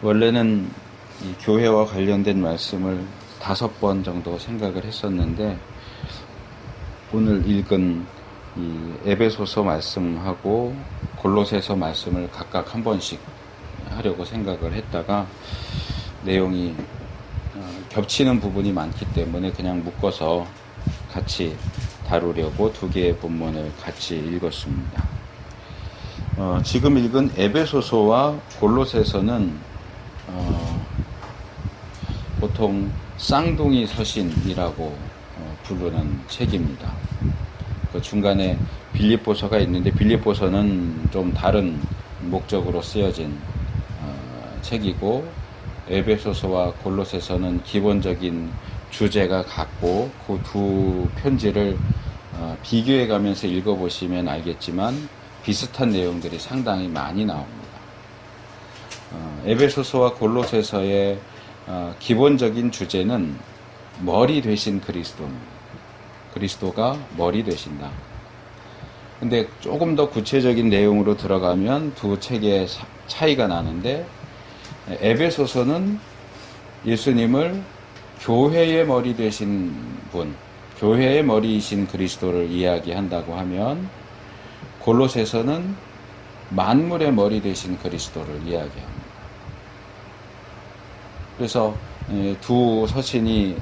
원래는 이 교회와 관련된 말씀을 5번 정도 생각을 했었는데, 오늘 읽은 이 에베소서 말씀하고 골로새서 말씀을 각각 한 번씩 하려고 생각을 했다가 내용이 겹치는 부분이 많기 때문에 그냥 묶어서 같이 다루려고 2개의 본문을 같이 읽었습니다. 지금 읽은 에베소서와 골로새서는 보통 쌍둥이 서신이라고 부르는 책입니다. 그 중간에 빌립보서가 있는데 빌립보서는 좀 다른 목적으로 쓰여진 책이고, 에베소서와 골로새서는 기본적인 주제가 같고, 그 두 편지를 비교해 가면서 읽어보시면 알겠지만 비슷한 내용들이 상당히 많이 나옵니다. 에베소서와 골로새서의 기본적인 주제는 머리 되신 그리스도입니다. 그리스도가 머리 되신다. 근데 조금 더 구체적인 내용으로 들어가면 두 책의 차이가 나는데, 에베소서는 예수님을 교회의 머리 되신 분, 교회의 머리이신 그리스도를 이야기한다고 하면, 골로새서는 만물의 머리 되신 그리스도를 이야기합니다. 그래서 두 서신이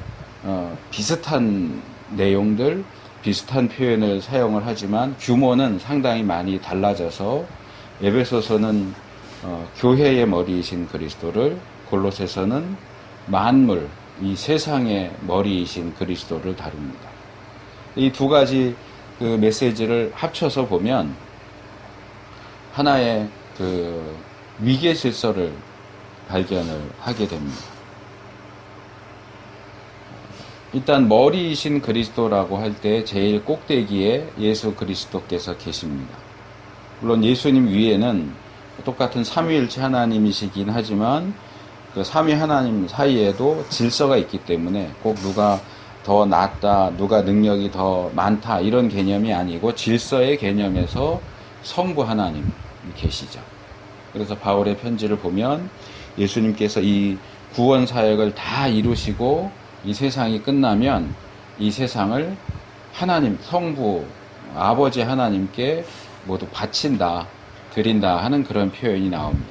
비슷한 내용들, 비슷한 표현을 사용을 하지만 규모는 상당히 많이 달라져서 에베소서는 교회의 머리이신 그리스도를, 골로새서는 만물, 이 세상의 머리이신 그리스도를 다룹니다. 이 두 가지 그 메시지를 합쳐서 보면 하나의 그 위계 질서를 발견을 하게 됩니다. 일단 머리이신 그리스도라고 할 때 제일 꼭대기에 예수 그리스도께서 계십니다. 물론 예수님 위에는 똑같은 삼위일체 하나님이시긴 하지만 그 삼위 하나님 사이에도 질서가 있기 때문에 꼭 누가 더 낫다, 누가 능력이 더 많다 이런 개념이 아니고 질서의 개념에서 성부 하나님 계시죠. 그래서 바울의 편지를 보면 예수님께서 이 구원 사역을 다 이루시고 이 세상이 끝나면 이 세상을 하나님, 성부, 아버지 하나님께 모두 바친다, 드린다 하는 그런 표현이 나옵니다.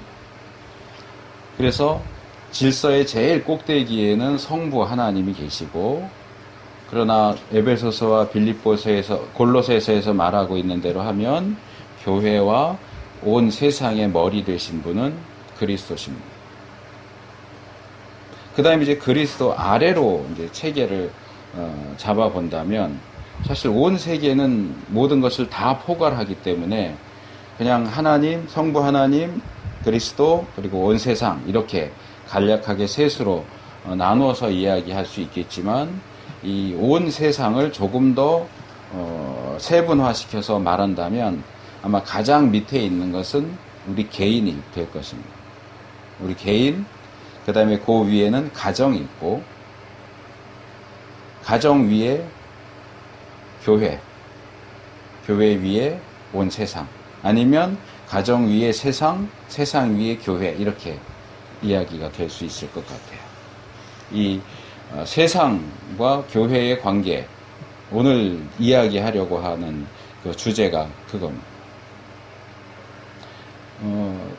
그래서 질서의 제일 꼭대기에는 성부 하나님이 계시고, 그러나 에베소서와 빌립보서에서, 골로새서에서 말하고 있는 대로 하면 교회와 온 세상의 머리 되신 분은 그리스도십니다. 그 다음에 이제 그리스도 아래로 이제 체계를 잡아본다면, 사실 온 세계는 모든 것을 다 포괄하기 때문에 그냥 하나님, 성부 하나님, 그리스도, 그리고 온 세상 이렇게 간략하게 셋으로 나누어서 이야기할 수 있겠지만, 이 온 세상을 조금 더 세분화시켜서 말한다면 아마 가장 밑에 있는 것은 우리 개인이 될 것입니다. 우리 개인, 그 다음에 그 위에는 가정이 있고, 가정 위에 교회, 교회 위에 온 세상, 아니면 가정 위에 세상, 세상 위에 교회, 이렇게 이야기가 될 수 있을 것 같아요. 이 세상과 교회의 관계, 오늘 이야기하려고 하는 그 주제가 그겁니다.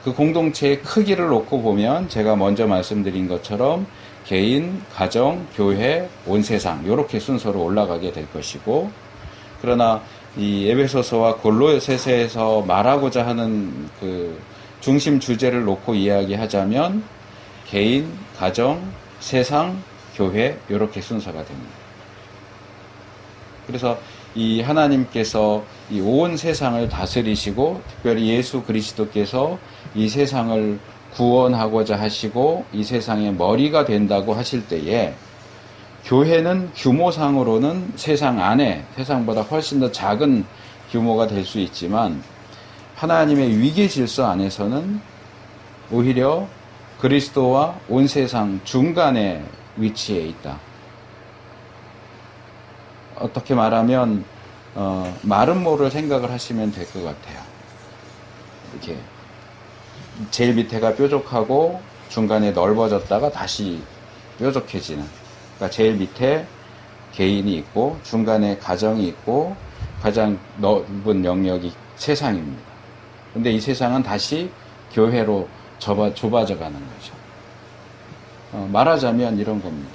그 공동체의 크기를 놓고 보면 제가 먼저 말씀드린 것처럼 개인, 가정, 교회, 온 세상 이렇게 순서로 올라가게 될 것이고, 그러나 이 에베소서와 골로새서에서 말하고자 하는 그 중심 주제를 놓고 이야기하자면 개인, 가정, 세상, 교회 이렇게 순서가 됩니다. 그래서 이 하나님께서 이 온 세상을 다스리시고, 특별히 예수 그리스도께서 이 세상을 구원하고자 하시고 이 세상의 머리가 된다고 하실 때에, 교회는 규모상으로는 세상 안에, 세상보다 훨씬 더 작은 규모가 될 수 있지만 하나님의 위계 질서 안에서는 오히려 그리스도와 온 세상 중간에 위치해 있다. 어떻게 말하면 마른 모를 생각을 하시면 될 것 같아요. 이렇게 제일 밑에가 뾰족하고 중간에 넓어졌다가 다시 뾰족해지는. 그러니까 제일 밑에 개인이 있고 중간에 가정이 있고 가장 넓은 영역이 세상입니다. 근데 이 세상은 다시 교회로 좁아져 가는 거죠. 말하자면 이런 겁니다.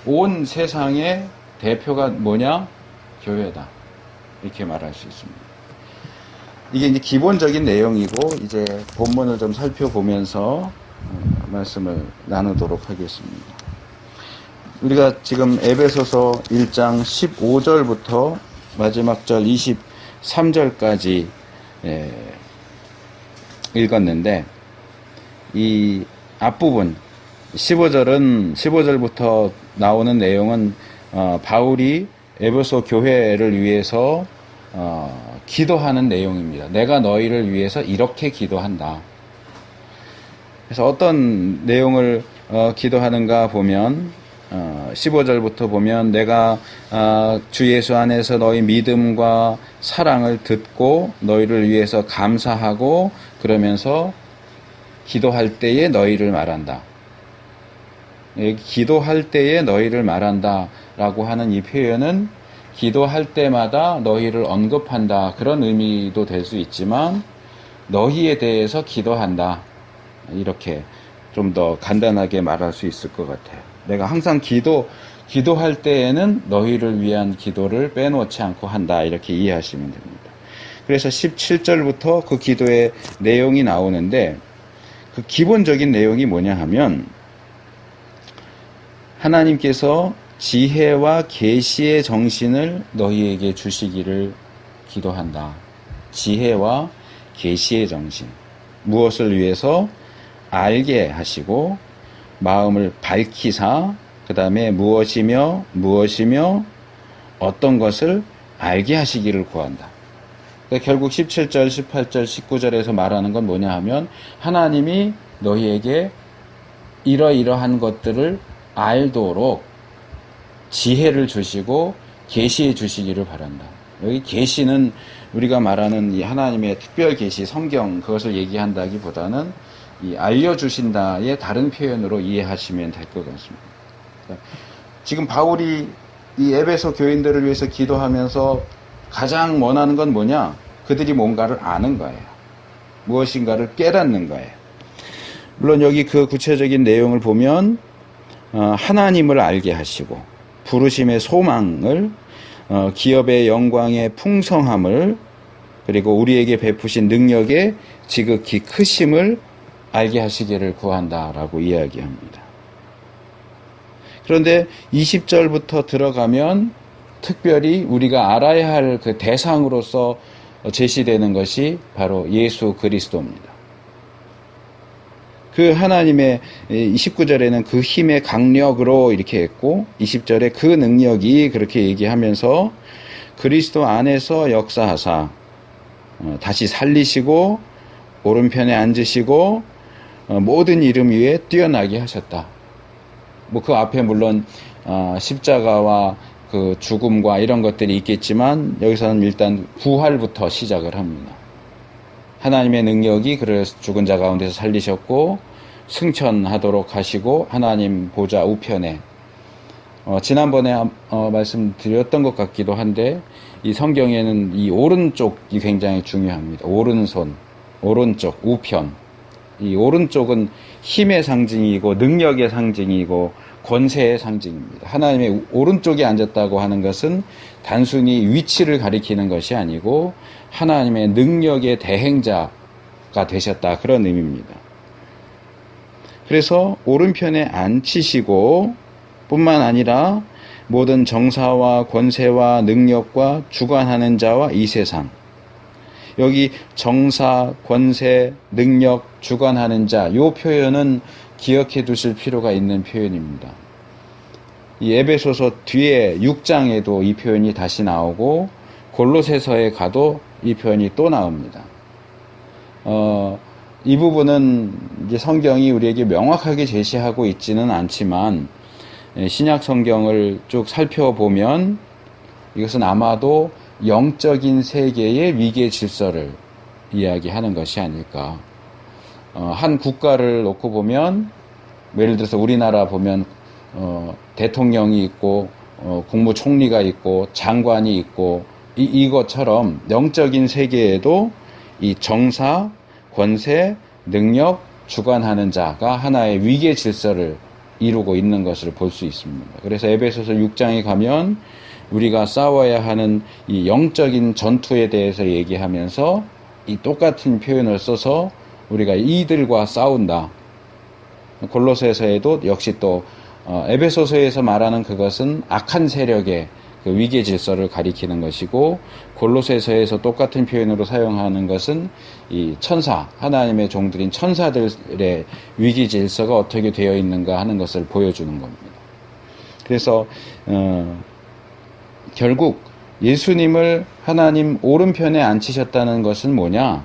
온 세상의 대표가 뭐냐? 교회다. 이렇게 말할 수 있습니다. 이게 이제 기본적인 내용이고, 이제 본문을 좀 살펴보면서 말씀을 나누도록 하겠습니다. 우리가 지금 에베소서 1장 15절부터 마지막 절 23절까지 읽었는데, 이 앞부분 15절부터 나오는 내용은 바울이 에베소 교회를 위해서 기도하는 내용입니다. 내가 너희를 위해서 이렇게 기도한다. 그래서 어떤 내용을 기도하는가 보면 15절부터 보면 내가 주 예수 안에서 너희 믿음과 사랑을 듣고 너희를 위해서 감사하고 그러면서 기도할 때에 너희를 말한다. 기도할 때에 너희를 말한다 라고 하는 이 표현은 기도할 때마다 너희를 언급한다, 그런 의미도 될 수 있지만 너희에 대해서 기도한다, 이렇게 좀 더 간단하게 말할 수 있을 것 같아요. 내가 항상 기도할 때에는 너희를 위한 기도를 빼놓지 않고 한다, 이렇게 이해하시면 됩니다. 그래서 17절부터 그 기도의 내용이 나오는데, 그 기본적인 내용이 뭐냐 하면 하나님께서 지혜와 계시의 정신을 너희에게 주시기를 기도한다. 지혜와 계시의 정신. 무엇을 위해서? 알게 하시고 마음을 밝히사 그 다음에 무엇이며 어떤 것을 알게 하시기를 구한다. 그러니까 결국 17절, 18절, 19절에서 말하는 건 뭐냐 하면 하나님이 너희에게 이러이러한 것들을 알도록 지혜를 주시고 계시해 주시기를 바란다. 여기 계시는 우리가 말하는 이 하나님의 특별 계시, 성경, 그것을 얘기한다기보다는 이 알려주신다의 다른 표현으로 이해하시면 될 것 같습니다. 지금 바울이 이 에베소 교인들을 위해서 기도하면서 가장 원하는 건 뭐냐? 그들이 뭔가를 아는 거예요. 무엇인가를 깨닫는 거예요. 물론 여기 그 구체적인 내용을 보면 하나님을 알게 하시고 부르심의 소망을, 기업의 영광의 풍성함을, 그리고 우리에게 베푸신 능력의 지극히 크심을 알게 하시기를 구한다라고 이야기합니다. 그런데 20절부터 들어가면 특별히 우리가 알아야 할 그 대상으로서 제시되는 것이 바로 예수 그리스도입니다. 그 하나님의 19절에는 그 힘의 강력으로 이렇게 했고 20절에 그 능력이 그렇게 얘기하면서 그리스도 안에서 역사하사 다시 살리시고 오른편에 앉으시고 모든 이름 위에 뛰어나게 하셨다. 뭐 그 앞에 물론 십자가와 그 죽음과 이런 것들이 있겠지만 여기서는 일단 부활부터 시작을 합니다. 하나님의 능력이 그를 죽은 자 가운데서 살리셨고 승천하도록 하시고 하나님 보좌 우편에 지난번에 말씀드렸던 것 같기도 한데 이 성경에는 이 오른쪽이 굉장히 중요합니다. 오른손, 오른쪽, 우편. 이 오른쪽은 힘의 상징이고 능력의 상징이고 권세의 상징입니다. 하나님의 오른쪽에 앉았다고 하는 것은 단순히 위치를 가리키는 것이 아니고 하나님의 능력의 대행자가 되셨다, 그런 의미입니다. 그래서 오른편에 앉히시고 뿐만 아니라 모든 정사와 권세와 능력과 주관하는 자와 이 세상, 여기 정사, 권세, 능력, 주관하는 자, 이 표현은 기억해 두실 필요가 있는 표현입니다. 이 에베소서 뒤에 6장에도 이 표현이 다시 나오고 골로새서에 가도 이 표현이 또 나옵니다. 이 부분은 이제 성경이 우리에게 명확하게 제시하고 있지는 않지만 신약 성경을 쭉 살펴보면 이것은 아마도 영적인 세계의 위계 질서를 이야기하는 것이 아닐까. 한 국가를 놓고 보면, 예를 들어서 우리나라 보면 대통령이 있고 국무총리가 있고 장관이 있고 이것처럼 영적인 세계에도 이 정사, 권세, 능력, 주관하는 자가 하나의 위계 질서를 이루고 있는 것을 볼 수 있습니다. 그래서 에베소서 6장에 가면 우리가 싸워야 하는 이 영적인 전투에 대해서 얘기하면서 이 똑같은 표현을 써서 우리가 이들과 싸운다. 골로새서에도 역시 또 에베소서에서 말하는 그것은 악한 세력의 그 위계 질서를 가리키는 것이고, 골로새서에서 똑같은 표현으로 사용하는 것은 이 천사, 하나님의 종들인 천사들의 위계 질서가 어떻게 되어 있는가 하는 것을 보여주는 겁니다. 그래서 결국 예수님을 하나님 오른편에 앉히셨다는 것은 뭐냐?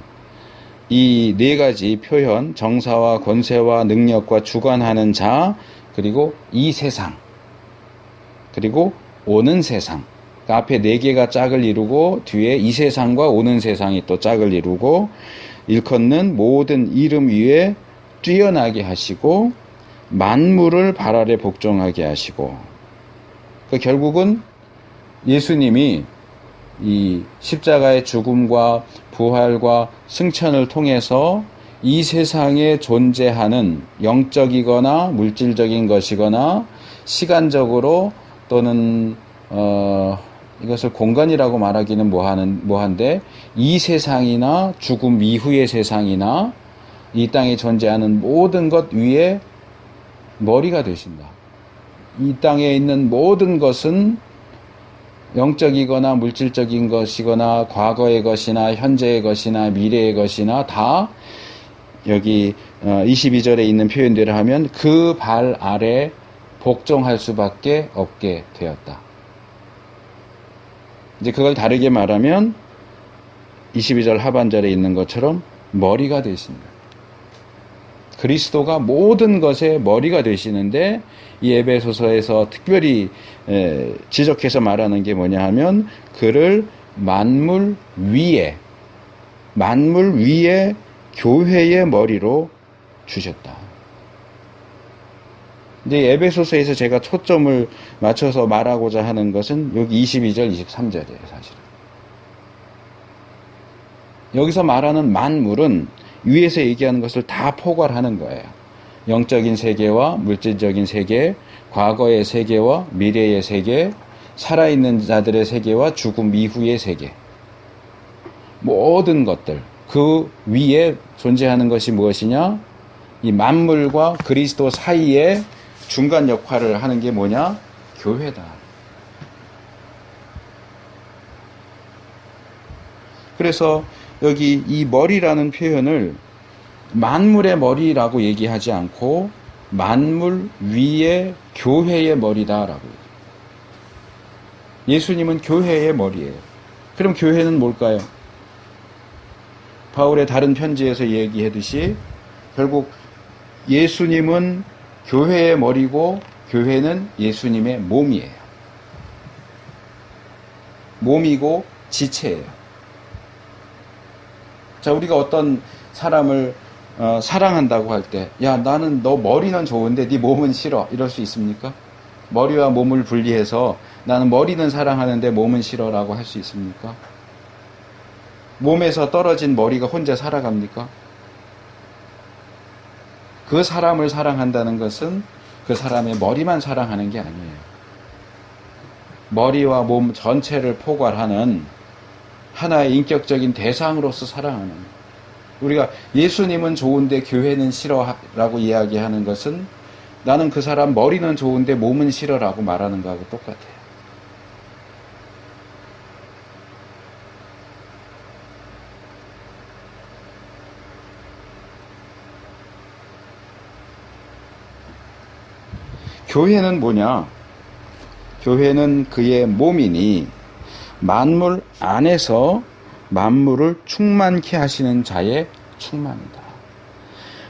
이 네 가지 표현, 정사와 권세와 능력과 주관하는 자, 그리고 이 세상, 그리고 오는 세상. 그러니까 앞에 네 개가 짝을 이루고 뒤에 이 세상과 오는 세상이 또 짝을 이루고, 일컫는 모든 이름 위에 뛰어나게 하시고 만물을 발 아래 복종하게 하시고, 그러니까 결국은 예수님이 이 십자가의 죽음과 부활과 승천을 통해서 이 세상에 존재하는 영적이거나 물질적인 것이거나 시간적으로 또는 이것을 공간이라고 말하기는 뭐한데, 이 세상이나 죽음 이후의 세상이나 이 땅에 존재하는 모든 것 위에 머리가 되신다. 이 땅에 있는 모든 것은 영적이거나 물질적인 것이거나 과거의 것이나 현재의 것이나 미래의 것이나 다 여기 22절에 있는 표현대로 하면 그 발 아래 복종할 수밖에 없게 되었다. 이제 그걸 다르게 말하면 22절 하반절에 있는 것처럼 머리가 되신다. 그리스도가 모든 것의 머리가 되시는데, 이 에베소서에서 특별히 지적해서 말하는 게 뭐냐 하면 그를 만물 위에 교회의 머리로 주셨다. 근데 에베소서에서 제가 초점을 맞춰서 말하고자 하는 것은 여기 22절, 23절이에요, 사실은. 여기서 말하는 만물은 위에서 얘기하는 것을 다 포괄하는 거예요. 영적인 세계와 물질적인 세계, 과거의 세계와 미래의 세계, 살아있는 자들의 세계와 죽음 이후의 세계. 모든 것들, 그 위에 존재하는 것이 무엇이냐? 이 만물과 그리스도 사이에 중간 역할을 하는 게 뭐냐? 교회다. 그래서 여기 이 머리라는 표현을 만물의 머리라고 얘기하지 않고 만물 위에 교회의 머리다라고. 예수님은 교회의 머리예요. 그럼 교회는 뭘까요? 바울의 다른 편지에서 얘기했듯이 결국 예수님은 교회의 머리고 교회는 예수님의 몸이에요. 몸이고 지체예요. 자, 우리가 어떤 사람을 사랑한다고 할 때, 야, 나는 너 머리는 좋은데 네 몸은 싫어, 이럴 수 있습니까? 머리와 몸을 분리해서 나는 머리는 사랑하는데 몸은 싫어라고 할 수 있습니까? 몸에서 떨어진 머리가 혼자 살아갑니까? 그 사람을 사랑한다는 것은 그 사람의 머리만 사랑하는 게 아니에요. 머리와 몸 전체를 포괄하는 하나의 인격적인 대상으로서 사랑하는. 우리가 예수님은 좋은데 교회는 싫어라고 이야기하는 것은 나는 그 사람 머리는 좋은데 몸은 싫어라고 말하는 거하고 똑같아요. 교회는 뭐냐? 교회는 그의 몸이니 만물 안에서 만물을 충만케 하시는 자의 충만이다.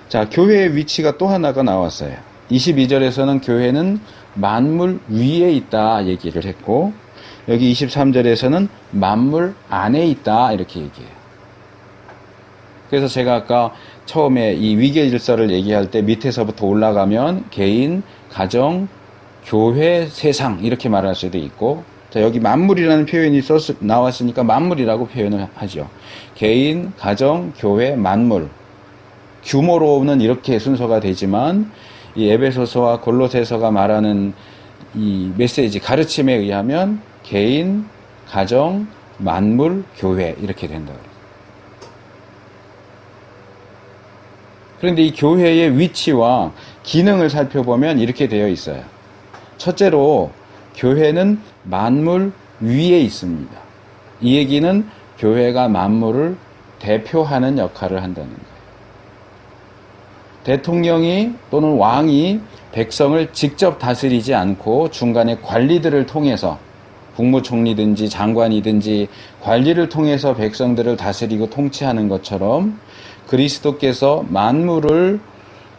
자, 교회의 위치가 또 하나가 나왔어요. 22절에서는 교회는 만물 위에 있다 얘기를 했고, 여기 23절에서는 만물 안에 있다 이렇게 얘기해요. 그래서 제가 아까 처음에 이 위계 질서를 얘기할 때 밑에서부터 올라가면 개인, 가정, 교회, 세상 이렇게 말할 수도 있고, 자, 여기 만물이라는 표현이 나왔으니까 만물이라고 표현을 하죠. 개인, 가정, 교회, 만물. 규모로는 이렇게 순서가 되지만 이 에베소서와 골로새서가 말하는 이 메시지, 가르침에 의하면 개인, 가정, 만물, 교회 이렇게 된다. 그런데 이 교회의 위치와 기능을 살펴보면 이렇게 되어 있어요. 첫째로 교회는 만물 위에 있습니다. 이 얘기는 교회가 만물을 대표하는 역할을 한다는 거예요. 대통령이 또는 왕이 백성을 직접 다스리지 않고 중간에 관리들을 통해서, 국무총리든지 장관이든지 관리를 통해서 백성들을 다스리고 통치하는 것처럼 그리스도께서 만물을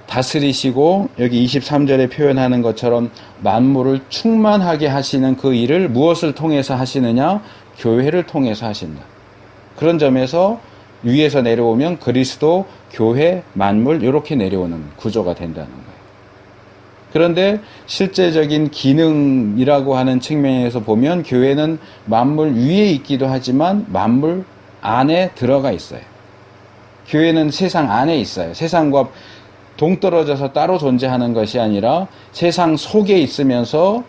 다스리시고 여기 23절에 표현하는 것처럼 만물을 충만하게 하시는 그 일을 무엇을 통해서 하시느냐? 교회를 통해서 하신다. 그런 점에서 위에서 내려오면 그리스도, 교회, 만물 이렇게 내려오는 구조가 된다는 거예요. 그런데 실제적인 기능이라고 하는 측면에서 보면 교회는 만물 위에 있기도 하지만 만물 안에 들어가 있어요. 교회는 세상 안에 있어요. 세상과 동떨어져서 따로 존재하는 것이 아니라 세상 속에 있으면서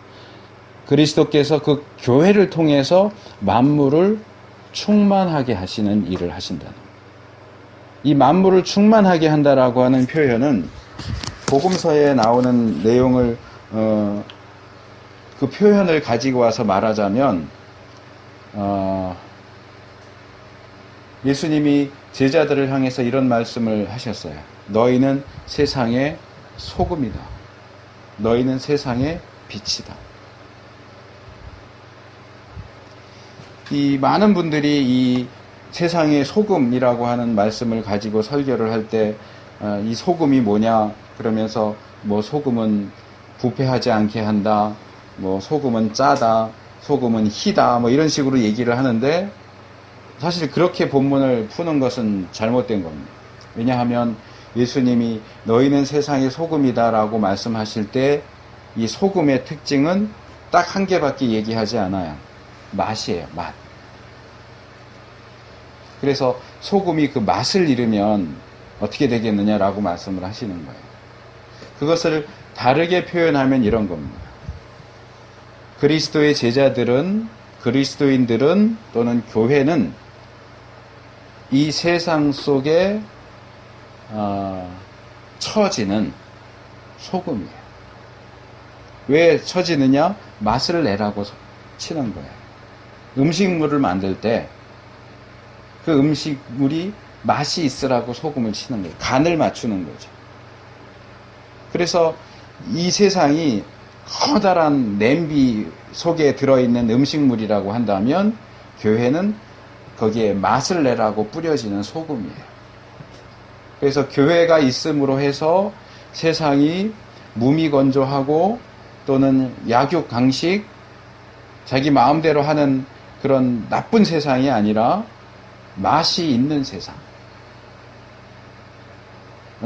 그리스도께서 그 교회를 통해서 만물을 충만하게 하시는 일을 하신다는 거예요. 이 만물을 충만하게 한다라고 하는 표현은 복음서에 나오는 내용을 그 표현을 가지고 와서 말하자면 예수님이 제자들을 향해서 이런 말씀을 하셨어요. 너희는 세상의 소금이다. 너희는 세상의 빛이다. 이 많은 분들이 이 세상의 소금이라고 하는 말씀을 가지고 설교를 할 때 이 소금이 뭐냐 그러면서 뭐 소금은 부패하지 않게 한다, 뭐 소금은 짜다, 소금은 희다, 뭐 이런 식으로 얘기를 하는데 사실 그렇게 본문을 푸는 것은 잘못된 겁니다. 왜냐하면 예수님이 너희는 세상의 소금이다라고 말씀하실 때 이 소금의 특징은 딱 한 개밖에 얘기하지 않아요. 맛이에요, 맛. 그래서 소금이 그 맛을 잃으면 어떻게 되겠느냐라고 말씀을 하시는 거예요. 그것을 다르게 표현하면 이런 겁니다. 그리스도의 제자들은, 그리스도인들은 또는 교회는 이 세상 속에 처지는 소금이에요. 왜 처지느냐? 맛을 내라고 치는 거예요. 음식물을 만들 때 그 음식물이 맛이 있으라고 소금을 치는 거예요. 간을 맞추는 거죠. 그래서 이 세상이 커다란 냄비 속에 들어있는 음식물이라고 한다면 교회는 거기에 맛을 내라고 뿌려지는 소금이에요. 그래서 교회가 있음으로 해서 세상이 무미건조하고 또는 약육강식, 자기 마음대로 하는 그런 나쁜 세상이 아니라 맛이 있는 세상.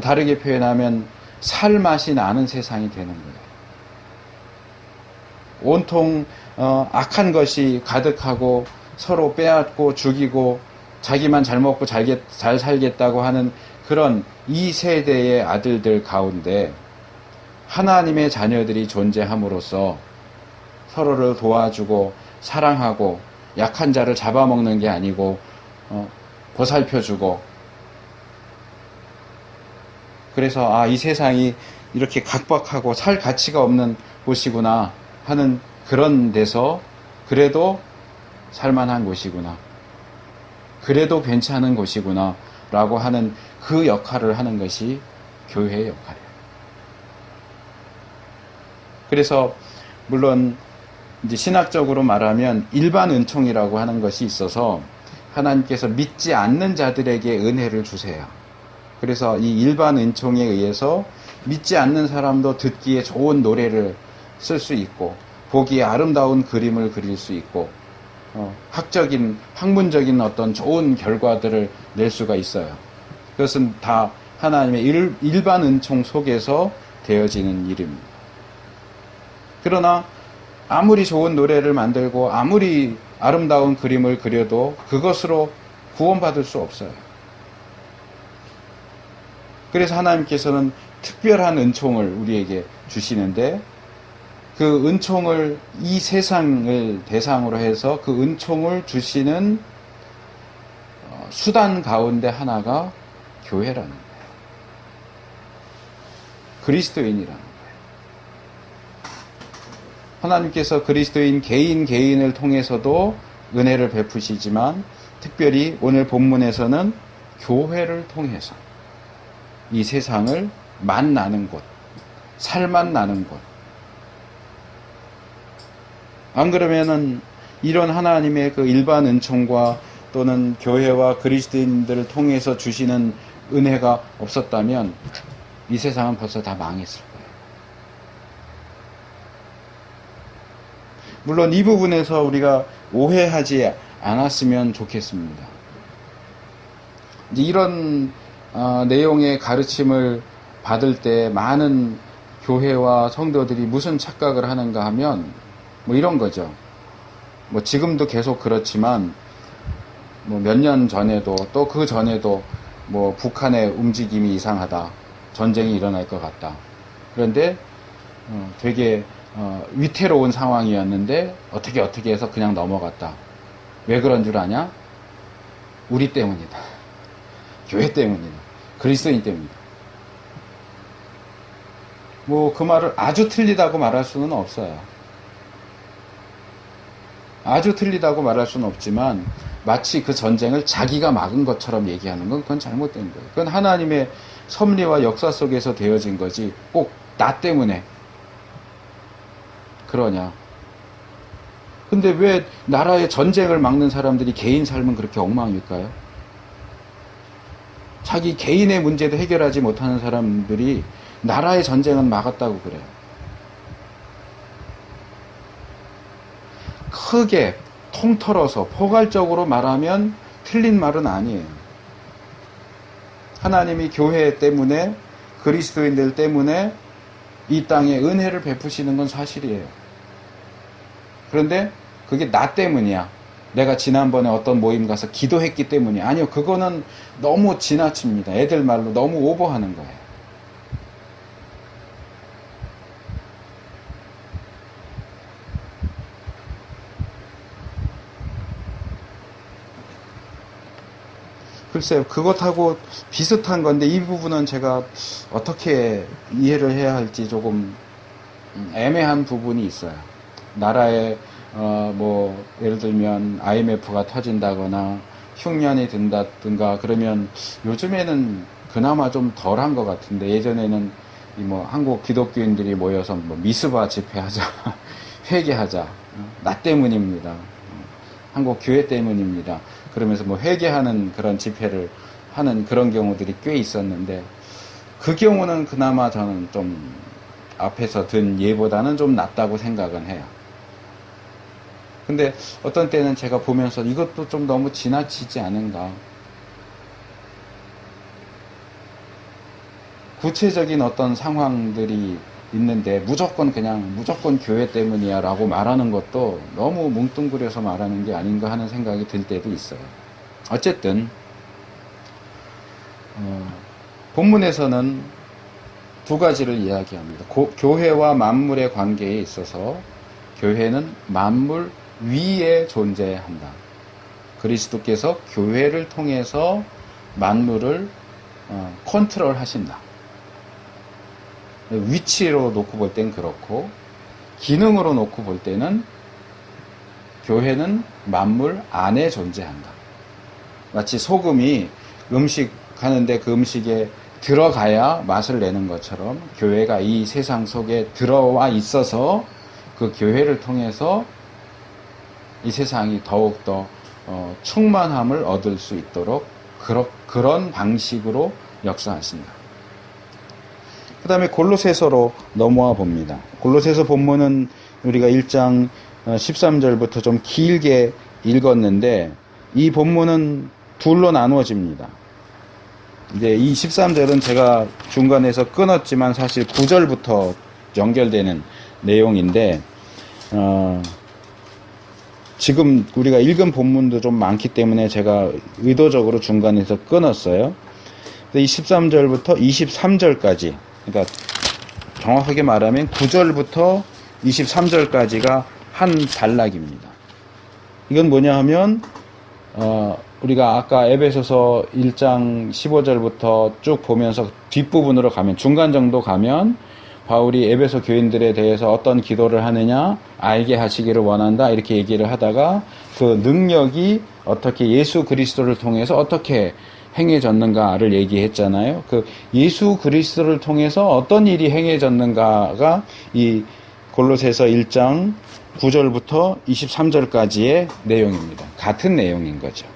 다르게 표현하면 살맛이 나는 세상이 되는 거예요. 온통 악한 것이 가득하고 서로 빼앗고 죽이고 자기만 잘 먹고 잘 살겠다고 하는 그런 이 세대의 아들들 가운데 하나님의 자녀들이 존재함으로써 서로를 도와주고 사랑하고 약한 자를 잡아먹는 게 아니고 보살펴주고, 그래서 이 세상이 이렇게 각박하고 살 가치가 없는 곳이구나 하는 그런 데서 그래도 살만한 곳이구나, 그래도 괜찮은 곳이구나 라고 하는 그 역할을 하는 것이 교회의 역할이에요. 그래서 물론 이제 신학적으로 말하면 일반 은총이라고 하는 것이 있어서 하나님께서 믿지 않는 자들에게 은혜를 주세요. 그래서 이 일반 은총에 의해서 믿지 않는 사람도 듣기에 좋은 노래를 쓸 수 있고 보기에 아름다운 그림을 그릴 수 있고 학문적인 어떤 좋은 결과들을 낼 수가 있어요. 그것은 다 하나님의 일반 은총 속에서 되어지는 일입니다. 그러나 아무리 좋은 노래를 만들고 아무리 아름다운 그림을 그려도 그것으로 구원받을 수 없어요. 그래서 하나님께서는 특별한 은총을 우리에게 주시는데, 그 은총을, 이 세상을 대상으로 해서 그 은총을 주시는 수단 가운데 하나가 교회라는 거예요. 그리스도인이라는 거예요. 하나님께서 그리스도인 개인을 통해서도 은혜를 베푸시지만, 특별히 오늘 본문에서는 교회를 통해서 이 세상을 만나는 곳, 살만나는 곳. 안 그러면은 이런 하나님의 그 일반 은총과 또는 교회와 그리스도인들을 통해서 주시는 은혜가 없었다면 이 세상은 벌써 다 망했을 거예요. 물론 이 부분에서 우리가 오해하지 않았으면 좋겠습니다. 이런 내용의 가르침을 받을 때 많은 교회와 성도들이 무슨 착각을 하는가 하면 이런 거죠. 지금도 계속 그렇지만 몇 년 전에도 또 그 전에도 북한의 움직임이 이상하다, 전쟁이 일어날 것 같다. 그런데 되게 위태로운 상황이었는데 어떻게 해서 그냥 넘어갔다. 왜 그런 줄 아냐? 우리 때문이다. 교회 때문이다. 그리스도인 때문이다. 그 말을 아주 틀리다고 말할 수는 없어요. 아주 틀리다고 말할 수는 없지만 마치 그 전쟁을 자기가 막은 것처럼 얘기하는 건 그건 잘못된 거예요. 그건 하나님의 섭리와 역사 속에서 되어진 거지 꼭 나 때문에 그러냐. 근데 왜 나라의 전쟁을 막는 사람들이 개인 삶은 그렇게 엉망일까요? 자기 개인의 문제도 해결하지 못하는 사람들이 나라의 전쟁은 막았다고 그래요. 크게 통틀어서 포괄적으로 말하면 틀린 말은 아니에요. 하나님이 교회 때문에, 그리스도인들 때문에 이 땅에 은혜를 베푸시는 건 사실이에요. 그런데 그게 나 때문이야. 내가 지난번에 어떤 모임 가서 기도했기 때문이야. 아니요, 그거는 너무 지나칩니다. 애들 말로 너무 오버하는 거예요. 글쎄요, 그것하고 비슷한 건데 이 부분은 제가 어떻게 이해를 해야 할지 조금 애매한 부분이 있어요. 나라에 예를 들면 IMF가 터진다거나 흉년이 든다든가 그러면 요즘에는 그나마 좀 덜한 것 같은데, 예전에는 한국 기독교인들이 모여서 미스바 집회하자, 회개하자, 나 때문입니다, 한국 교회 때문입니다, 그러면서 회개하는 그런 집회를 하는 그런 경우들이 꽤 있었는데, 그 경우는 그나마 저는 좀 앞에서 든 예보다는 좀 낫다고 생각은 해요. 근데 어떤 때는 제가 보면서 이것도 좀 너무 지나치지 않은가. 구체적인 어떤 상황들이 있는데 무조건 교회 때문이야 라고 말하는 것도 너무 뭉뚱그려서 말하는 게 아닌가 하는 생각이 들 때도 있어요. 어쨌든 본문에서는 두 가지를 이야기합니다. 교회와 만물의 관계에 있어서 교회는 만물 위에 존재한다. 그리스도께서 교회를 통해서 만물을 컨트롤 하신다. 위치로 놓고 볼 땐 그렇고, 기능으로 놓고 볼 때는 교회는 만물 안에 존재한다. 마치 소금이 음식 하는데 그 음식에 들어가야 맛을 내는 것처럼 교회가 이 세상 속에 들어와 있어서 그 교회를 통해서 이 세상이 더욱더 충만함을 얻을 수 있도록 그런 방식으로 역사하신다. 그 다음에 골로새서로 넘어와 봅니다. 골로새서 본문은 우리가 1장 13절부터 좀 길게 읽었는데 이 본문은 둘로 나누어집니다. 이제 이 13절은 제가 중간에서 끊었지만 사실 9절부터 연결되는 내용인데, 지금 우리가 읽은 본문도 좀 많기 때문에 제가 의도적으로 중간에서 끊었어요. 이 13절부터 23절까지, 그러니까 정확하게 말하면 9절부터 23절까지가 한 단락입니다. 이건 뭐냐 하면, 우리가 아까 에베소서 1장 15절부터 쭉 보면서 뒷부분으로 가면, 중간 정도 가면, 바울이 에베소 교인들에 대해서 어떤 기도를 하느냐, 알게 하시기를 원한다, 이렇게 얘기를 하다가 그 능력이 어떻게 예수 그리스도를 통해서 어떻게 행해졌는가를 얘기했잖아요. 그 예수 그리스도를 통해서 어떤 일이 행해졌는가가 이 골로새서 1장 9절부터 23절까지의 내용입니다. 같은 내용인 거죠.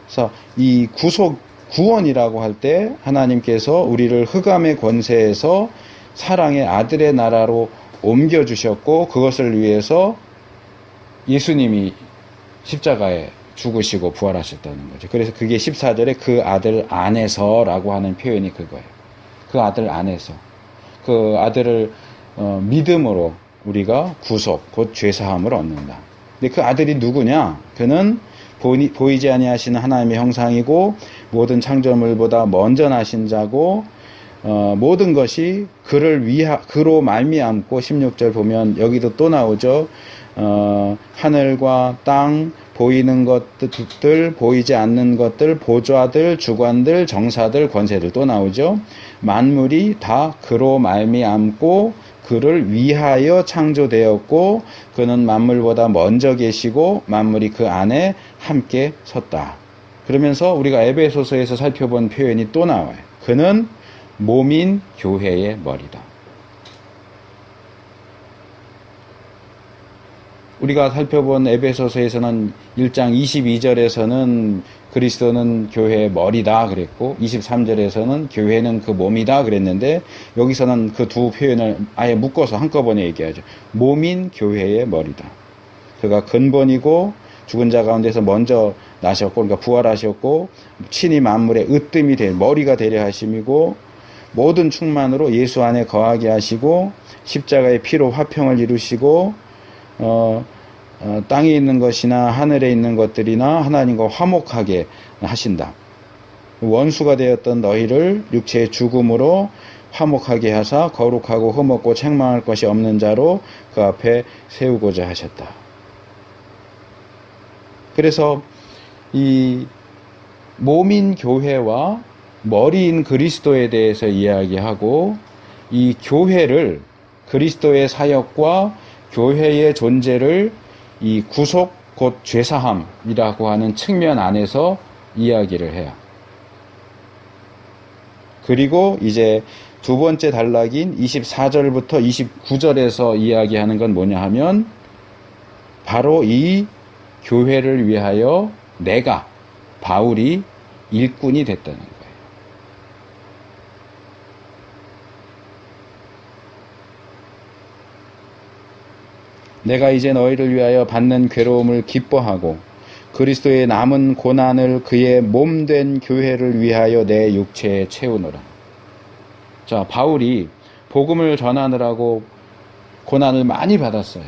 그래서 이 구원이라고 할 때 하나님께서 우리를 흑암의 권세에서 사랑의 아들의 나라로 옮겨주셨고, 그것을 위해서 예수님이 십자가에 죽으시고 부활하셨다는 거죠. 그래서 그게 14절에 그 아들 안에서라고 하는 표현이 그거예요. 그 아들 안에서. 그 아들을 믿음으로 우리가 구속, 곧 죄사함을 얻는다. 근데 그 아들이 누구냐? 그는 보이지 아니하시는 하나님의 형상이고 모든 창조물보다 먼저 나신 자고, 모든 것이 그로 말미암고, 16절 보면 여기도 또 나오죠. 하늘과 땅, 보이는 것들, 보이지 않는 것들, 보좌들, 주관들, 정사들, 권세들 또 나오죠. 만물이 다 그로 말미암고 그를 위하여 창조되었고, 그는 만물보다 먼저 계시고 만물이 그 안에 함께 섰다. 그러면서 우리가 에베소서에서 살펴본 표현이 또 나와요. 그는 몸인 교회의 머리다. 우리가 살펴본 에베소서에서는 1장 22절에서는 그리스도는 교회의 머리다 그랬고, 23절에서는 교회는 그 몸이다 그랬는데, 여기서는 그 두 표현을 아예 묶어서 한꺼번에 얘기하죠. 몸인 교회의 머리다. 그가 근본이고 죽은 자 가운데서 먼저 나셨고, 그러니까 부활하셨고, 친히 만물의 으뜸이 될 머리가 되려 하심이고, 모든 충만으로 예수 안에 거하게 하시고, 십자가의 피로 화평을 이루시고, 땅에 있는 것이나 하늘에 있는 것들이나 하나님과 화목하게 하신다. 원수가 되었던 너희를 육체의 죽음으로 화목하게 하사 거룩하고 흠없고 책망할 것이 없는 자로 그 앞에 세우고자 하셨다. 그래서 이 몸인 교회와 머리인 그리스도에 대해서 이야기하고, 이 교회를, 그리스도의 사역과 교회의 존재를 이 구속 곧 죄사함이라고 하는 측면 안에서 이야기를 해요. 그리고 이제 두 번째 단락인 24절부터 29절에서 이야기하는 건 뭐냐 하면, 바로 이 교회를 위하여 내가, 바울이 일꾼이 됐다는 거예요. 내가 이제 너희를 위하여 받는 괴로움을 기뻐하고 그리스도의 남은 고난을 그의 몸된 교회를 위하여 내 육체에 채우노라. 자, 바울이 복음을 전하느라고 고난을 많이 받았어요.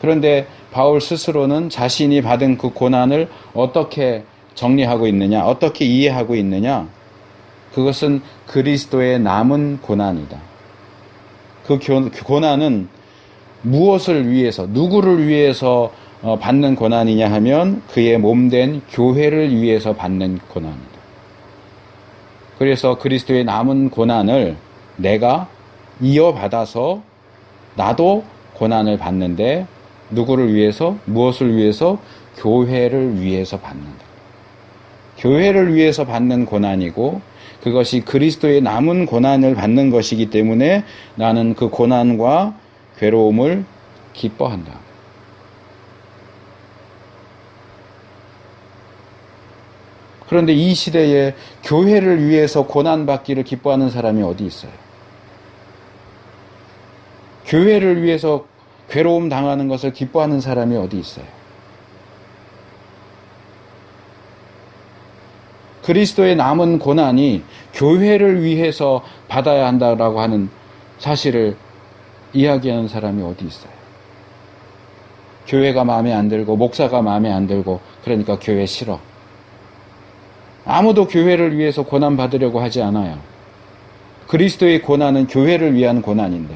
그런데 바울 스스로는 자신이 받은 그 고난을 어떻게 정리하고 있느냐, 어떻게 이해하고 있느냐? 그것은 그리스도의 남은 고난이다. 그 고난은 무엇을 위해서, 누구를 위해서 받는 고난이냐 하면 그의 몸된 교회를 위해서 받는 고난이다. 그래서 그리스도의 남은 고난을 내가 이어받아서 나도 고난을 받는데, 누구를 위해서, 무엇을 위해서? 교회를 위해서 받는다. 교회를 위해서 받는 고난이고, 그것이 그리스도의 남은 고난을 받는 것이기 때문에 나는 그 고난과 괴로움을 기뻐한다. 그런데 이 시대에 교회를 위해서 고난받기를 기뻐하는 사람이 어디 있어요? 교회를 위해서 괴로움 당하는 것을 기뻐하는 사람이 어디 있어요? 그리스도의 남은 고난이 교회를 위해서 받아야 한다라고 하는 사실을 이야기하는 사람이 어디 있어요? 교회가 마음에 안 들고 목사가 마음에 안 들고 그러니까 교회 싫어. 아무도 교회를 위해서 고난 받으려고 하지 않아요. 그리스도의 고난은 교회를 위한 고난인데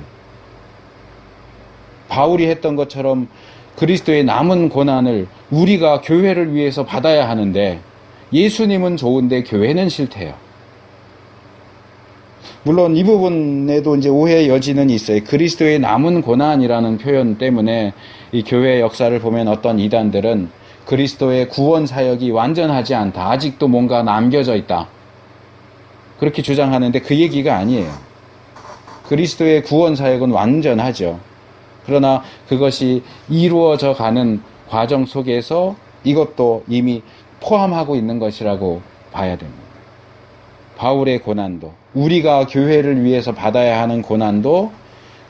바울이 했던 것처럼 그리스도의 남은 고난을 우리가 교회를 위해서 받아야 하는데 예수님은 좋은데 교회는 싫대요. 물론 이 부분에도 이제 오해의 여지는 있어요. 그리스도의 남은 고난이라는 표현 때문에 이 교회 역사를 보면 어떤 이단들은 그리스도의 구원 사역이 완전하지 않다. 아직도 뭔가 남겨져 있다. 그렇게 주장하는데 그 얘기가 아니에요. 그리스도의 구원 사역은 완전하죠. 그러나 그것이 이루어져 가는 과정 속에서 이것도 이미 포함하고 있는 것이라고 봐야 됩니다. 바울의 고난도, 우리가 교회를 위해서 받아야 하는 고난도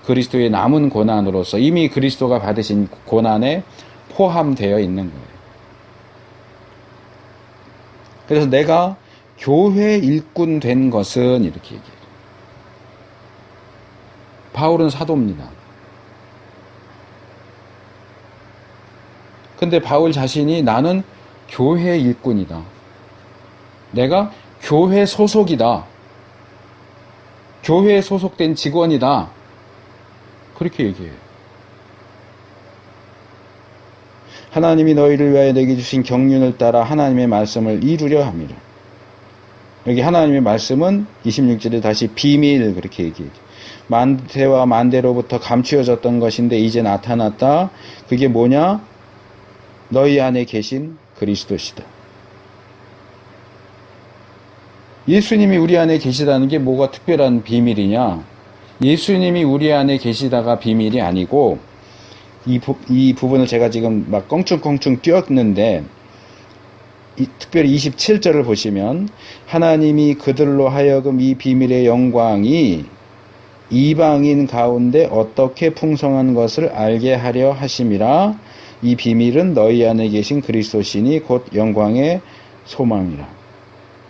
그리스도의 남은 고난으로서 이미 그리스도가 받으신 고난에 포함되어 있는 거예요. 그래서 내가 교회 일꾼 된 것은 이렇게 얘기해요. 바울은 사도입니다. 근데 바울 자신이 나는 교회 일꾼이다. 내가 교회 소속이다. 교회에 소속된 직원이다. 그렇게 얘기해요. 하나님이 너희를 위하여 내게 주신 경륜을 따라 하나님의 말씀을 이루려 함이라. 여기 하나님의 말씀은 26절에 다시 비밀 그렇게 얘기해요. 만대와 만대로부터 감추어졌던 것인데 이제 나타났다. 그게 뭐냐? 너희 안에 계신 그리스도시다. 예수님이 우리 안에 계시다는 게 뭐가 특별한 비밀이냐? 예수님이 우리 안에 계시다가 비밀이 아니고 이 부분을 제가 지금 막 껑충껑충 띄웠는데 특별히 27절을 보시면 하나님이 그들로 하여금 이 비밀의 영광이 이방인 가운데 어떻게 풍성한 것을 알게 하려 하심이라. 이 비밀은 너희 안에 계신 그리스도시니 곧 영광의 소망이라.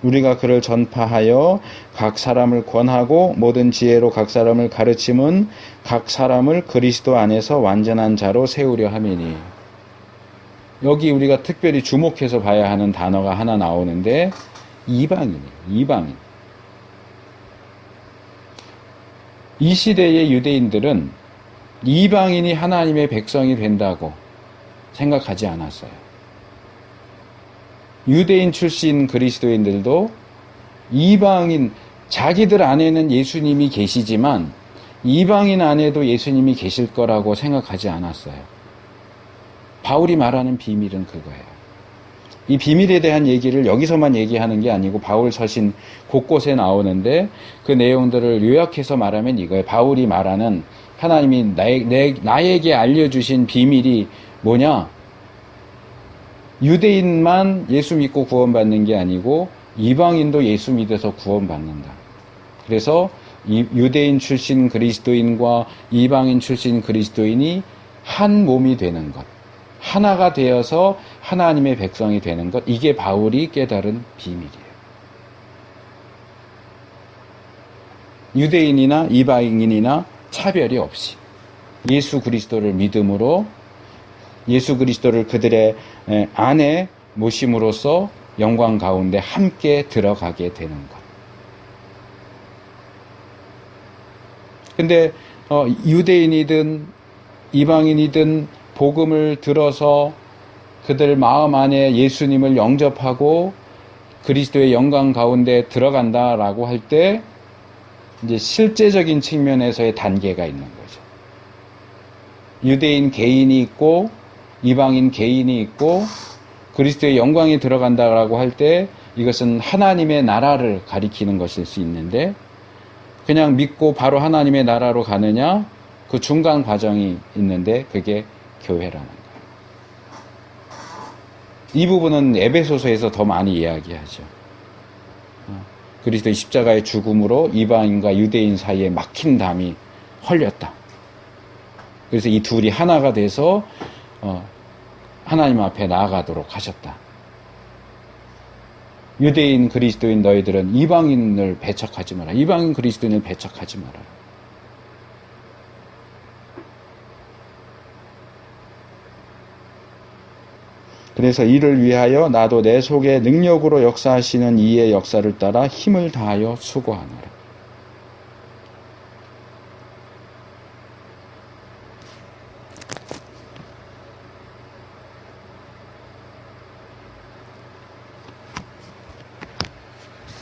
우리가 그를 전파하여 각 사람을 권하고 모든 지혜로 각 사람을 가르침은 각 사람을 그리스도 안에서 완전한 자로 세우려 함이니. 여기 우리가 특별히 주목해서 봐야 하는 단어가 하나 나오는데 이방인이에요. 이방인. 이 시대의 유대인들은 이방인이 하나님의 백성이 된다고 생각하지 않았어요. 유대인 출신 그리스도인들도 이방인, 자기들 안에는 예수님이 계시지만 이방인 안에도 예수님이 계실 거라고 생각하지 않았어요. 바울이 말하는 비밀은 그거예요. 이 비밀에 대한 얘기를 여기서만 얘기하는 게 아니고 바울 서신 곳곳에 나오는데 그 내용들을 요약해서 말하면 이거예요. 바울이 말하는 하나님이 나에게 알려주신 비밀이 뭐냐? 유대인만 예수 믿고 구원받는 게 아니고 이방인도 예수 믿어서 구원받는다. 그래서 유대인 출신 그리스도인과 이방인 출신 그리스도인이 한 몸이 되는 것, 하나가 되어서 하나님의 백성이 되는 것, 이게 바울이 깨달은 비밀이에요. 유대인이나 이방인이나 차별이 없이 예수 그리스도를 믿음으로 예수 그리스도를 그들의 안에 모심으로써 영광 가운데 함께 들어가게 되는 것. 근데 유대인이든 이방인이든 복음을 들어서 그들 마음 안에 예수님을 영접하고 그리스도의 영광 가운데 들어간다라고 할 때 이제 실제적인 측면에서의 단계가 있는 거죠. 유대인 개인이 있고 이방인 개인이 있고 그리스도의 영광이 들어간다라고 할 때 이것은 하나님의 나라를 가리키는 것일 수 있는데 그냥 믿고 바로 하나님의 나라로 가느냐 그 중간 과정이 있는데 그게 교회라는 거예요. 이 부분은 에베소서에서 더 많이 이야기하죠. 그리스도의 십자가의 죽음으로 이방인과 유대인 사이에 막힌 담이 헐렸다. 그래서 이 둘이 하나가 돼서 하나님 앞에 나아가도록 하셨다. 유대인 그리스도인 너희들은 이방인을 배척하지 마라. 이방인 그리스도인을 배척하지 마라. 그래서 이를 위하여 나도 내 속에 능력으로 역사하시는 이의 역사를 따라 힘을 다하여 수고하노라.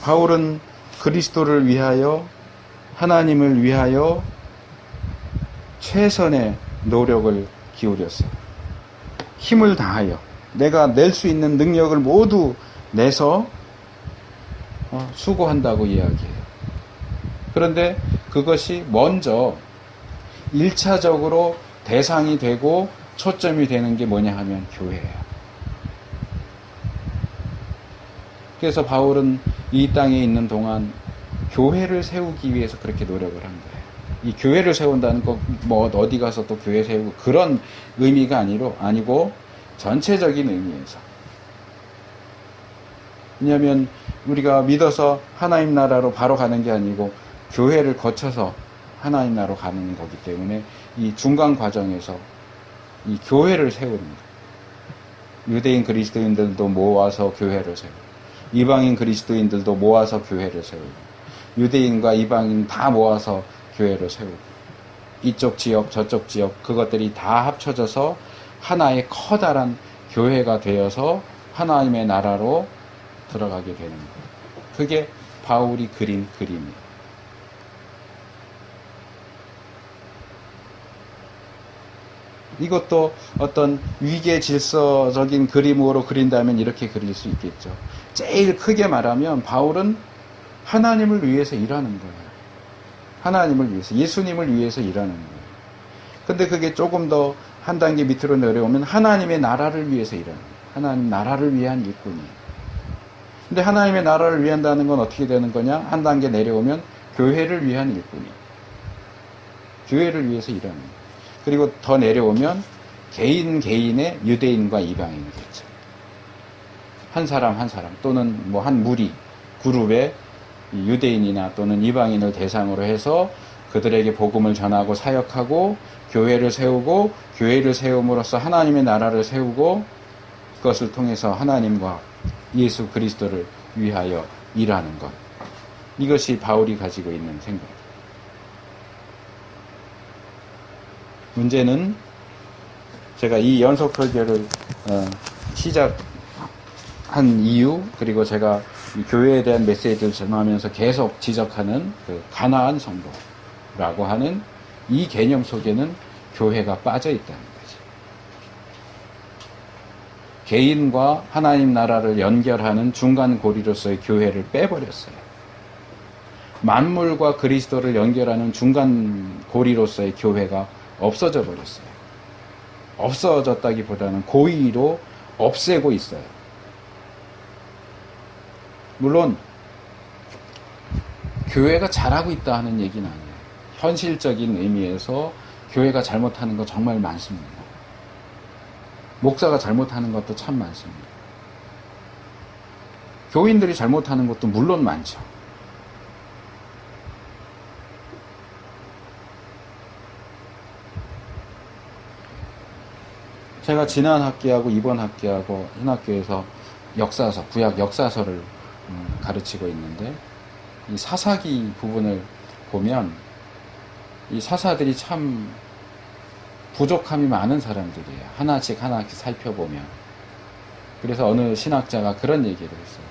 바울은 그리스도를 위하여, 하나님을 위하여 최선의 노력을 기울였어요. 힘을 다하여 내가 낼 수 있는 능력을 모두 내서 수고한다고 이야기해요. 그런데 그것이 먼저 1차적으로 대상이 되고 초점이 되는 게 뭐냐 하면 교회예요. 그래서 바울은 이 땅에 있는 동안 교회를 세우기 위해서 그렇게 노력을 한 거예요. 이 교회를 세운다는 거 뭐 어디 가서 또 교회 세우고 그런 의미가 아니고 전체적인 의미에서. 왜냐하면 우리가 믿어서 하나님 나라로 바로 가는 게 아니고 교회를 거쳐서 하나님 나라로 가는 거기 때문에 이 중간 과정에서 이 교회를 세우는 거예요. 유대인 그리스도인들도 모아서 교회를 세우고 이방인 그리스도인들도 모아서 교회를 세우고 유대인과 이방인 다 모아서 교회를 세우고 이쪽 지역 저쪽 지역 그것들이 다 합쳐져서 하나의 커다란 교회가 되어서 하나님의 나라로 들어가게 되는 거예요. 그게 바울이 그린 그림이에요. 이것도 어떤 위계 질서적인 그림으로 그린다면 이렇게 그릴 수 있겠죠. 제일 크게 말하면 바울은 하나님을 위해서 일하는 거예요. 하나님을 위해서, 예수님을 위해서 일하는 거예요. 근데 그게 조금 더 한 단계 밑으로 내려오면 하나님의 나라를 위해서 일하는 거예요. 하나님 나라를 위한 일꾼이에요. 근데 하나님의 나라를 위한다는 건 어떻게 되는 거냐? 한 단계 내려오면 교회를 위한 일꾼이에요. 교회를 위해서 일하는 거예요. 그리고 더 내려오면 개인의 유대인과 이방인이겠죠. 한 사람 또는 뭐 한 무리, 그룹의 유대인이나 또는 이방인을 대상으로 해서 그들에게 복음을 전하고 사역하고 교회를 세우고 교회를 세움으로써 하나님의 나라를 세우고 그것을 통해서 하나님과 예수 그리스도를 위하여 일하는 것. 이것이 바울이 가지고 있는 생각입니다. 문제는 제가 이 연속 설교를 시작한 이유, 그리고 제가 이 교회에 대한 메시지를 전하면서 계속 지적하는 그 가나안 성도라고 하는 이 개념 속에는 교회가 빠져 있다는 거죠. 개인과 하나님 나라를 연결하는 중간 고리로서의 교회를 빼버렸어요. 만물과 그리스도를 연결하는 중간 고리로서의 교회가 없어져 버렸어요. 없어졌다기보다는 고의로 없애고 있어요. 물론 교회가 잘하고 있다 하는 얘기는 아니에요. 현실적인 의미에서 교회가 잘못하는 거 정말 많습니다. 목사가 잘못하는 것도 참 많습니다. 교인들이 잘못하는 것도 물론 많죠. 제가 지난 학기하고 이번 학기하고 한 학교에서 역사서, 구약 역사서를 가르치고 있는데 이 사사기 부분을 보면 이 사사들이 참 부족함이 많은 사람들이에요. 하나씩 살펴보면. 그래서 어느 신학자가 그런 얘기를 했어요.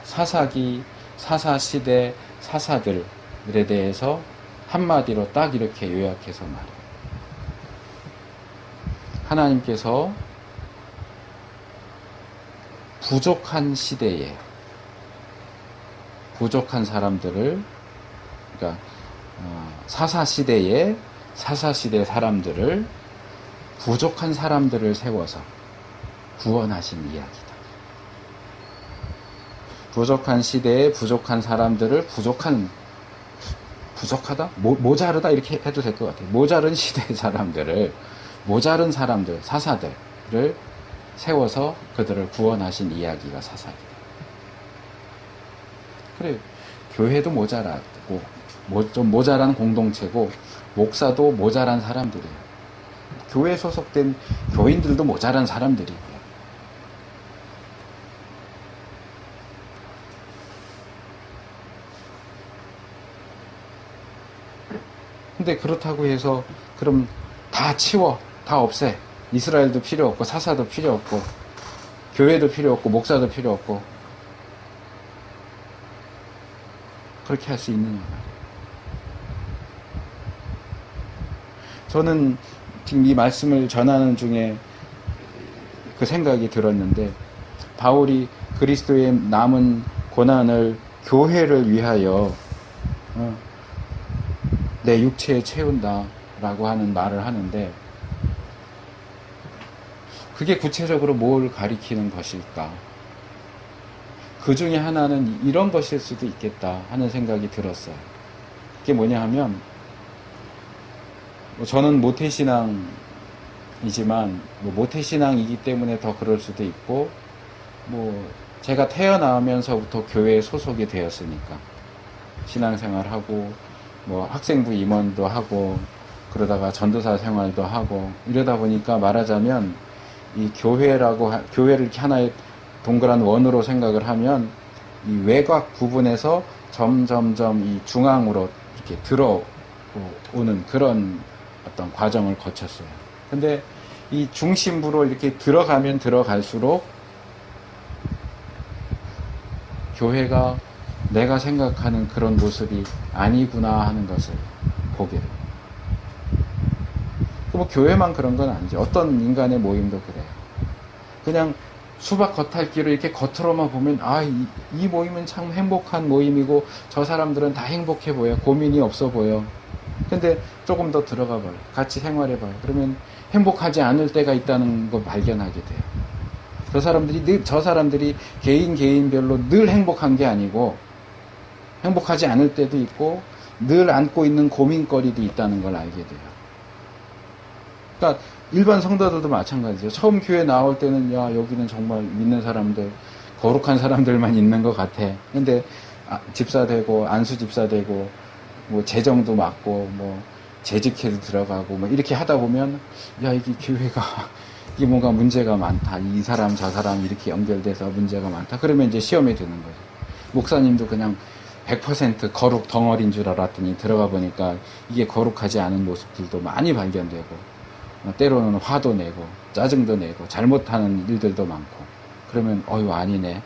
사사기, 사사시대, 사사들에 대해서 한마디로 딱 이렇게 요약해서 말해요. 하나님께서 부족한 시대에 부족한 사람들을, 그러니까 사사시대 사람들을, 부족한 사람들을 세워서 구원하신 이야기다. 부족한 시대에 부족한 사람들을 부족하다? 모자르다? 이렇게 해도 될 것 같아요. 모자른 시대의 사람들을, 모자른 사람들, 사사들을 세워서 그들을 구원하신 이야기가 사사기다. 그래, 교회도 모자라고, 좀 모자란 공동체고, 목사도 모자란 사람들이에요. 교회에 소속된 교인들도 모자란 사람들이고요. 근데 그렇다고 해서 그럼 다 치워, 다 없애. 이스라엘도 필요 없고 사사도 필요 없고 교회도 필요 없고 목사도 필요 없고 그렇게 할 수 있느냐 말이에요. 저는 지금 이 말씀을 전하는 중에 그 생각이 들었는데, 바울이 그리스도의 남은 고난을 교회를 위하여 내 육체에 채운다 라고 하는 말을 하는데, 그게 구체적으로 뭘 가리키는 것일까? 그 중에 하나는 이런 것일 수도 있겠다 하는 생각이 들었어요. 그게 뭐냐 하면, 저는 모태신앙이지만 모태신앙이기 때문에 더 그럴 수도 있고, 제가 태어나면서부터 교회에 소속이 되었으니까 신앙생활하고 학생부 임원도 하고 그러다가 전도사 생활도 하고 이러다 보니까, 말하자면 이 교회를 이렇게 하나의 동그란 원으로 생각을 하면 이 외곽 부분에서 점점점 이 중앙으로 이렇게 들어오는 그런 어떤 과정을 거쳤어요. 근데 이 중심부로 이렇게 들어가면 들어갈수록 교회가 내가 생각하는 그런 모습이 아니구나 하는 것을 보게 돼요. 교회만 그런 건 아니죠. 어떤 인간의 모임도 그래요. 그냥 수박 겉핥기로 이렇게 겉으로만 보면 이 모임은 참 행복한 모임이고 저 사람들은 다 행복해 보여, 고민이 없어 보여. 근데 조금 더 들어가 봐요. 같이 생활해 봐요. 그러면 행복하지 않을 때가 있다는 걸 발견하게 돼요. 저 사람들이 개인별로 늘 행복한 게 아니고 행복하지 않을 때도 있고 늘 안고 있는 고민거리도 있다는 걸 알게 돼요. 그러니까 일반 성도들도 마찬가지죠. 처음 교회 나올 때는 여기는 정말 믿는 사람들, 거룩한 사람들만 있는 것 같아. 근데 집사 되고 안수 집사 되고 재정도 맡고 재직회도 들어가고 이렇게 하다 보면 이게 교회가 이게 뭔가 문제가 많다. 이 사람 저 사람 이렇게 연결돼서 문제가 많다. 그러면 이제 시험에 드는 거죠. 목사님도 그냥 100% 거룩 덩어리인 줄 알았더니 들어가 보니까 이게 거룩하지 않은 모습들도 많이 발견되고, 때로는 화도 내고 짜증도 내고 잘못하는 일들도 많고, 그러면 아니네.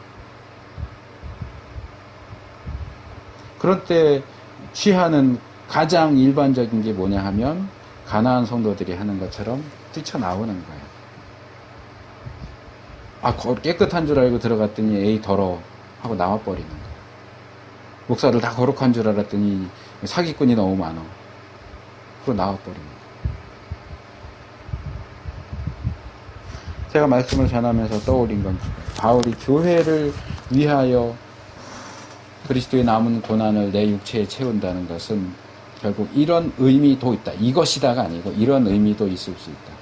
그럴 때 취하는 가장 일반적인 게 뭐냐 하면 가나안 성도들이 하는 것처럼 뛰쳐나오는 거예요. 깨끗한 줄 알고 들어갔더니 에이 더러워 하고 나와버리는 거예요. 목사를 다 거룩한 줄 알았더니 사기꾼이 너무 많아. 그러고 나와버리는 거예요. 제가 말씀을 전하면서 떠올린 건, 바울이 교회를 위하여 그리스도의 남은 고난을 내 육체에 채운다는 것은 결국 이런 의미도 있다. 이것이다가 아니고 이런 의미도 있을 수 있다.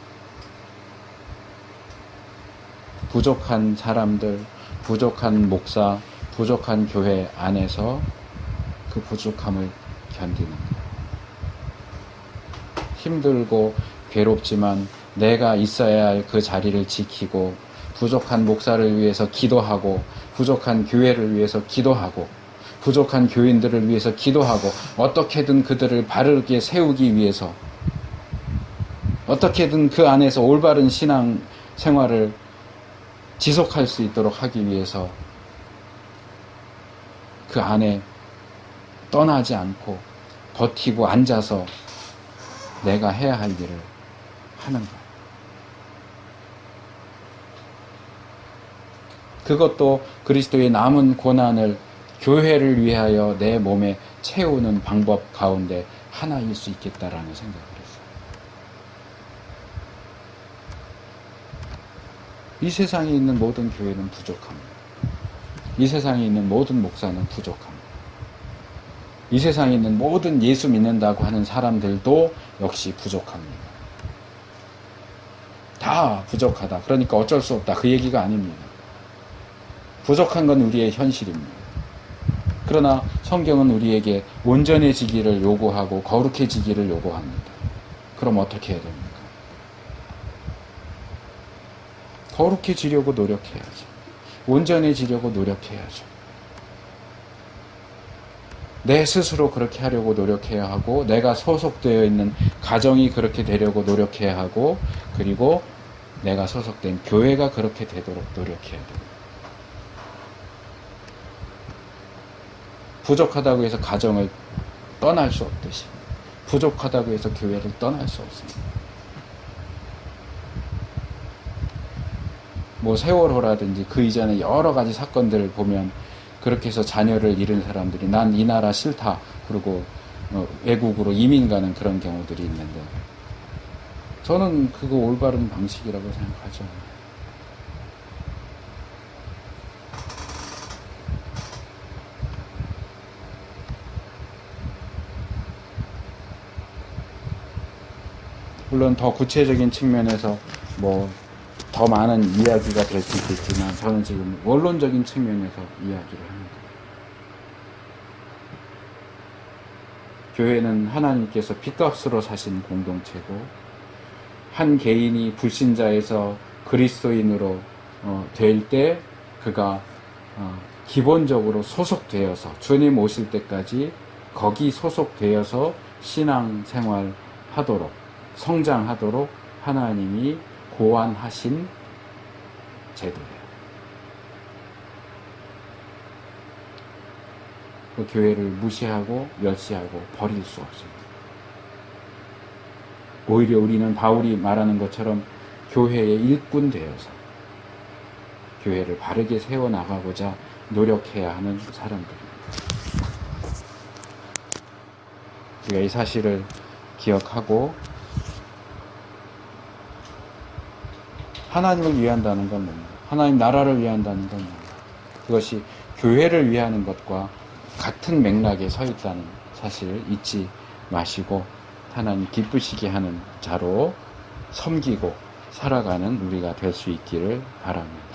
부족한 사람들, 부족한 목사, 부족한 교회 안에서 그 부족함을 견디는 거예요. 힘들고 괴롭지만 내가 있어야 할 그 자리를 지키고, 부족한 목사를 위해서 기도하고, 부족한 교회를 위해서 기도하고, 부족한 교인들을 위해서 기도하고, 어떻게든 그들을 바르게 세우기 위해서, 어떻게든 그 안에서 올바른 신앙 생활을 지속할 수 있도록 하기 위해서 그 안에 떠나지 않고 버티고 앉아서 내가 해야 할 일을 하는 거예요. 그것도 그리스도의 남은 고난을 교회를 위하여 내 몸에 채우는 방법 가운데 하나일 수 있겠다라는 생각을 했어요. 이 세상에 있는 모든 교회는 부족합니다. 이 세상에 있는 모든 목사는 부족합니다. 이 세상에 있는 모든 예수 믿는다고 하는 사람들도 역시 부족합니다. 다 부족하다. 그러니까 어쩔 수 없다. 그 얘기가 아닙니다. 부족한 건 우리의 현실입니다. 그러나 성경은 우리에게 온전해지기를 요구하고 거룩해지기를 요구합니다. 그럼 어떻게 해야 됩니까? 거룩해지려고 노력해야죠. 온전해지려고 노력해야죠. 내 스스로 그렇게 하려고 노력해야 하고, 내가 소속되어 있는 가정이 그렇게 되려고 노력해야 하고, 그리고 내가 소속된 교회가 그렇게 되도록 노력해야 됩니다. 부족하다고 해서 가정을 떠날 수 없듯이, 부족하다고 해서 교회를 떠날 수 없습니다. 뭐 세월호라든지 그 이전에 여러 가지 사건들을 보면 그렇게 해서 자녀를 잃은 사람들이 난 이 나라 싫다 그러고 외국으로 이민 가는 그런 경우들이 있는데, 저는 그거 올바른 방식이라고 생각하죠. 물론 더 구체적인 측면에서 뭐 더 많은 이야기가 될 수 있겠지만, 저는 지금 원론적인 측면에서 이야기를 합니다. 교회는 하나님께서 핏값으로 사신 공동체고, 한 개인이 불신자에서 그리스도인으로 될 때 그가 기본적으로 소속되어서 주님 오실 때까지 거기 소속되어서 신앙생활 하도록, 성장하도록 하나님이 고안하신 제도예요. 그 교회를 무시하고 멸시하고 버릴 수 없습니다. 오히려 우리는 바울이 말하는 것처럼 교회의 일꾼 되어서 교회를 바르게 세워나가고자 노력해야 하는 사람들입니다. 우리가 이 사실을 기억하고 하나님을 위한다는 건 뭡니까? 하나님 나라를 위한다는 건 뭡니까? 그것이 교회를 위하는 것과 같은 맥락에 서 있다는 사실을 잊지 마시고 하나님 기쁘시게 하는 자로 섬기고 살아가는 우리가 될 수 있기를 바랍니다.